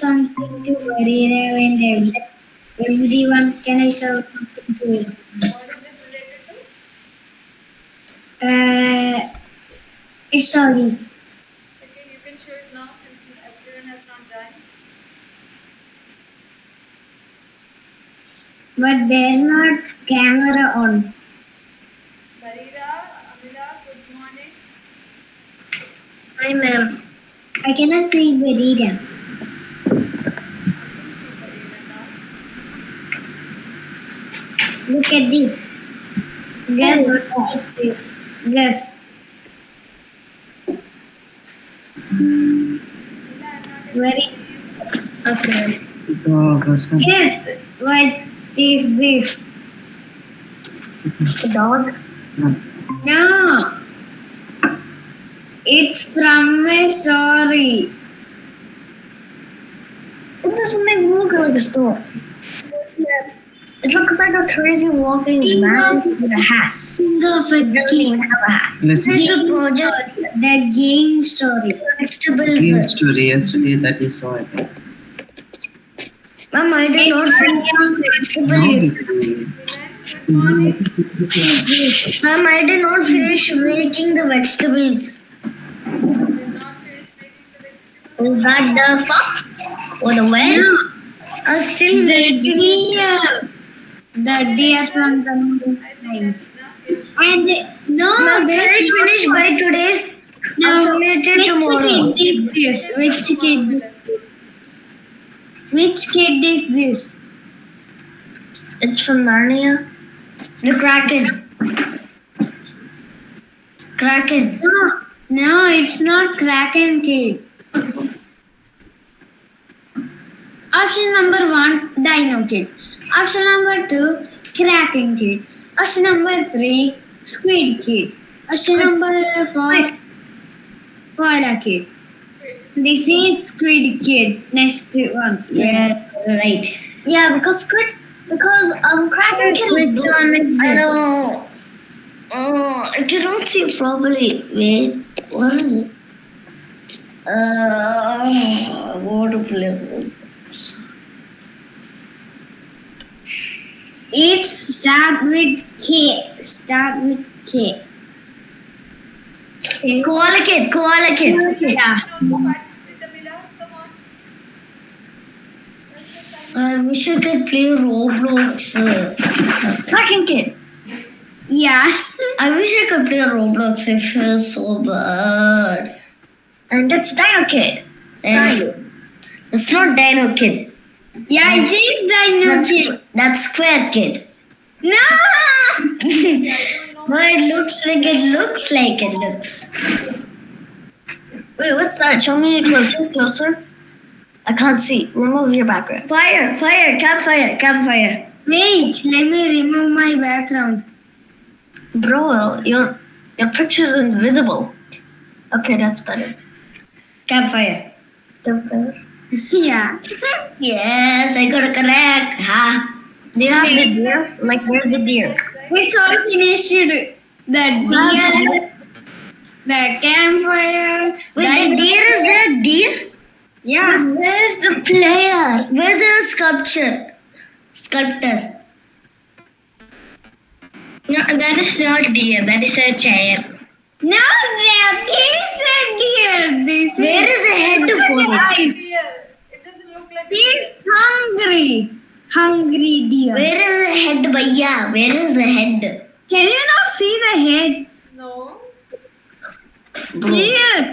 something to worry and everyone. Can I show something to you? What is it related to? Sorry. Okay, you can show it now since everyone has not joined. But there's not camera on. Barira, Amila, good morning. Hi, ma'am. I cannot see Barira. I can see Barira now. Look at this. Guess what is this? Guess. Amila, I'm not able to see you. Okay. Dog. Guess what is this? A dog? No. It's from a story. It doesn't even look like a store. It looks like a crazy walking man with a hat. Think of a game. Have a hat. Listen. This is the project. The game story. Vegetables. Game story yesterday that you saw, I think. Mom, I did not finish vegetables. Good morning. Mom, I did not finish making the vegetables. You did not finish making the vegetables. Is that the fox or the whale? I'm still waiting. The deer from the I think that's mountains. enough. And no, this is finished by today. No, submitted tomorrow. Which kid is this? Which kid? Which kid is this? It's from Narnia. The Kraken. Kraken. No, it's not Kraken kid. Option number 1, Dino Kid. Option number 2, Kraken Kid. Option number 3, Squid Kid. Option number 4, Koala Kid. This is Squid Kid. Next one. Yeah, right. Yeah, because Kraken Kid. Which one is this? I know. Oh, I cannot see properly. Wait, what is it? What to play? It start with K. Start with K. Koala Kid. Koala Kid. Yeah. You can also participate, Amila. Come on. What's the time? I wish I could play Roblox. Kraken Kid. Yeah. I wish I could play Roblox. It feels so bad. And that's Dino Kid. It's not Dino Kid. Yeah, it is Dino Kid. That's Square Kid. No! No, it looks like it looks. Wait, what's that? Show me closer. I can't see. Remove your background. Fire, campfire. Wait, let me remove my background. Bro, your picture's invisible. Okay, that's better. Campfire. Yeah. Yes, I got it correct. Ha. Do you have the deer? Like, where's the deer? It's all finished. The deer, the campfire. Wait, the deer is there? Deer? Yeah. Where's the player? Where's the sculptor? No, that is not deer. That is a chair. No, that is a deer. This Where is the head for it? Deer. It doesn't look like He's hungry. Hungry deer. Where is the head, Bhaiya? Where is the head? Can you not see the head? No. Here.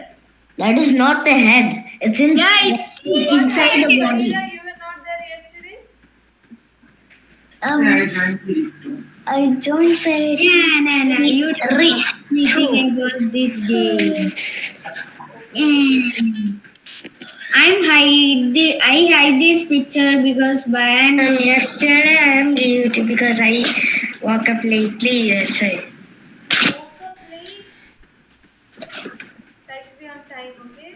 That is not the head. It's inside the body. Amila, you were not there yesterday? I joined the no. You can go this game. I hide this picture because yesterday I am guilty because I woke up lately yesterday. Woke up late. Try to be on time, okay?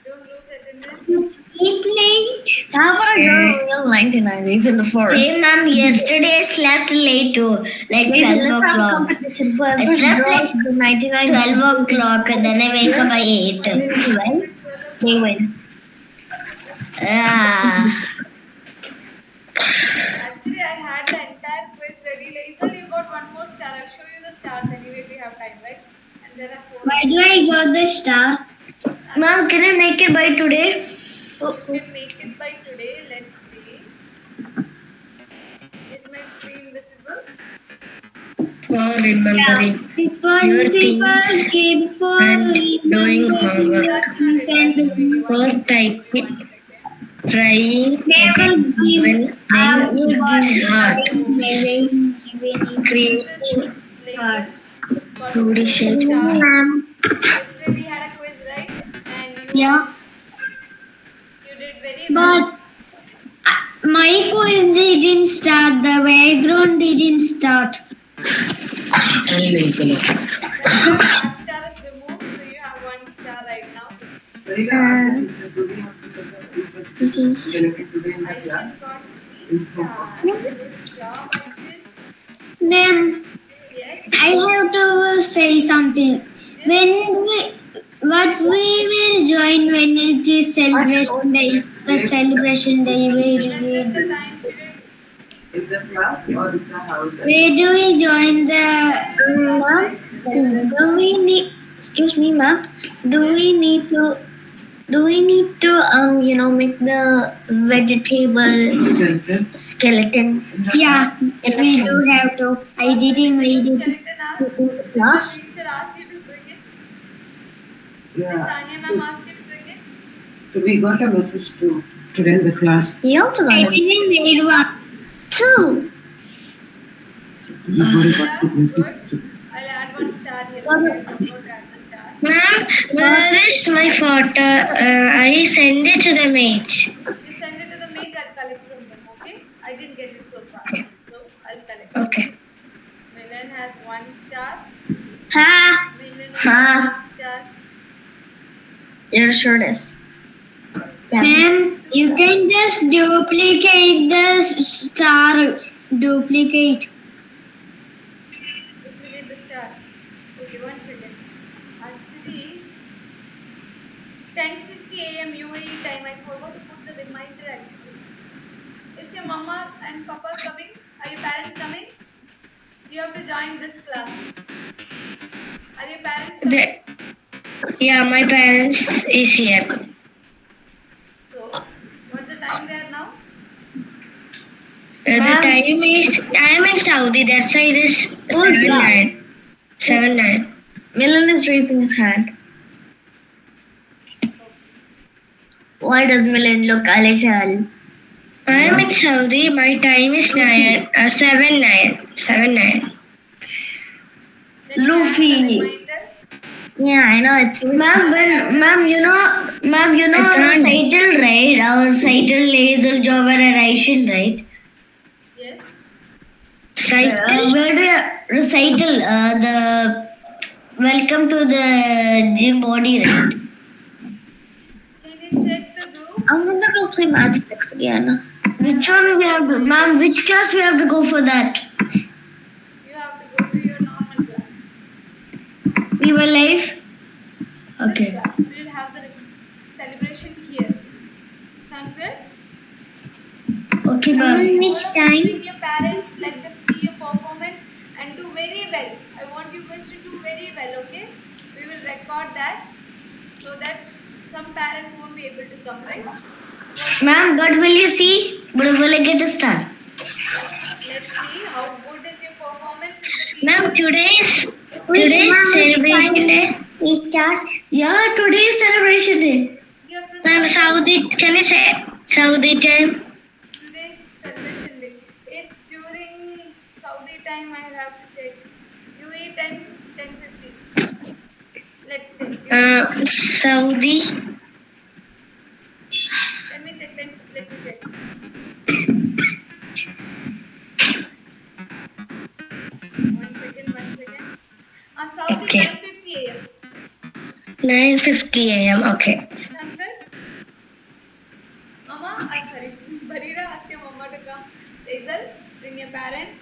Don't lose attendance. Sleep late. How about real 99 days in the forest? Hey, ma'am, yesterday I slept late too. Like 12 o'clock. I slept like 12 o'clock and then I wake up by 8. They win. Actually, I had the entire quiz ready. Laisal, you got one more star. I'll show you the stars anyway. We have time, right? And there are 4 Why of do them. I got the star? Ma'am, can I make it by today? You can make it by today. Let's see. Is my screen visible? For remembering Responsible kid for and doing homework, That's not it. I'll show you. for One second. Give me typing, 1 second. trying never again gives when up. it is hard, This is creating Laisal. Got Rudy student said. star. Ma'am. Yesterday we had a quiz, right? And Yeah, you did very well. but my quiz didn't start. The background didn't start. That's why half star is removed, so you have 1 star right now. Aishin got 3 stars. Good job, Aishin. Ma'am, Yes. I have to say something. What we will join when it is celebration day. The celebration day When where does the time period? Is the class or is the house? where do we join the In the class, right? do we need excuse me ma'am do we need to make the vegetable skeleton? Yeah, we do have to. I didn't made it Skeleton are? in the class. Teacher asked you to bring it. Did Yeah. Tanya ma'am ask you to bring it? So we got a message to today in the class. We also got I didn't made one. Two. We got Yeah, a message. good. I'll add 1 star here. Okay, I forgot to add the star. Ma'am, where is my photo? I send it to the mate. You send it to the mate, I'll collect from them, okay? I didn't get it so far. So I'll collect. Okay. Milan has 1 star. Ha. Milan Ha. has 1 star. Your shirt is. Ma'am, you can just duplicate the star. Duplicate. Duplicate the star. Okay, 1 second. Actually, 10:50 a.m. UAE time. I forgot to put the reminder actually. Is your mama and papa's coming? Are your parents coming? You have to join this class. Are your parents coming? Yeah, my parents is here. So, what's the time there now? The time is, I am in Saudi. That side is 7-9. 7-9. Milan is raising his hand. Why does Milan look a little? I am in Saudi. My time is 7-9. 7-9. Luffy. Reminder. Yeah, I know it's ma'am, you know I our can't. recital, right? Our recital Laser Jover and right? Yes. Cycle. Where do you recital? The welcome to the gym body, right? Can you check the group? I'm gonna go play Matchfix again. Which one we have to, ma'am? Which class we have to go for that? You have to go to your normal class. We were live. This Okay. class. We will have the celebration here. Sounds good? Okay, ma'am. Bring your parents, let them see your performance and do very well. I want you guys to do very well, okay? We will record that so that some parents won't be able to come, right? So Ma'am, but will you see? But will I get a star? let's see how good is your performance if the teacher. Ma'am, today's celebration day. We start. Yeah, today is celebration day. You have Ma'am, prepared Saudi. Can you say Saudi time? today's celebration day. It's during Saudi time. I will have to check. UAE time 10:50. Let's check. Saudi. Let me check. Let me check. One second. Saudi Okay. 9:50 a.m. 9:50 a.m. Okay. Sounds good? Mama, sorry. Barira, ask your mama to come. Hazel, bring your parents.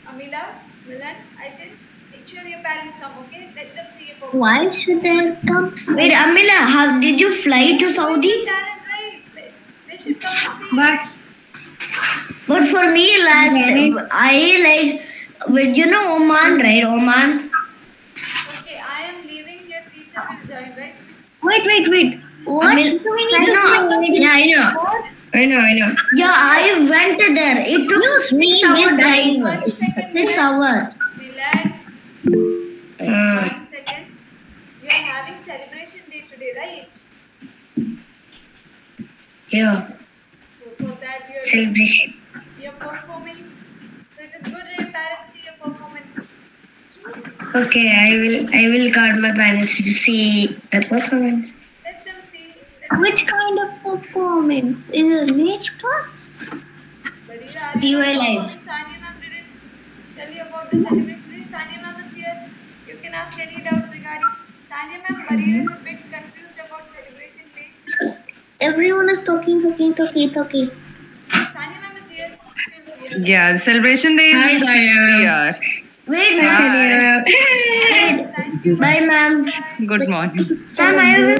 Amila, Milan, Aishin. Make sure your parents come, okay? Let them see your performance. Why should they come? Wait, Amila, how did you fly to Saudi? Talent, right? should come and see But it. for me, you know Oman, right? Oman. Okay, I am leaving. Your teacher will join, right? Wait. What? I mean, do we need to yeah, I know. Yeah, I went there. It took 6 hour drive. 1 second. 6 hour. Milan, Uh, 1 second. You are having celebration day today, right? yeah, So for that celebration. you're performing. So just go to your parents, see your performance. Okay, I will call my parents to see the performance. Let them see. Which kind of performance? In a next class? Barira, are PY you not live. performing? Sanya ma'am didn't tell you about the celebration day. Sanya ma'am is here. You can ask any doubt regarding Sanya ma'am. Barira is a bit confused about celebration day. Everyone is talking. Sanya ma'am is here. She'll hear. Yeah, celebration day Hi, is Sanya. here. Wait, Hi. Thank you. Bye, ma'am. Bye. Good morning. Sam, I will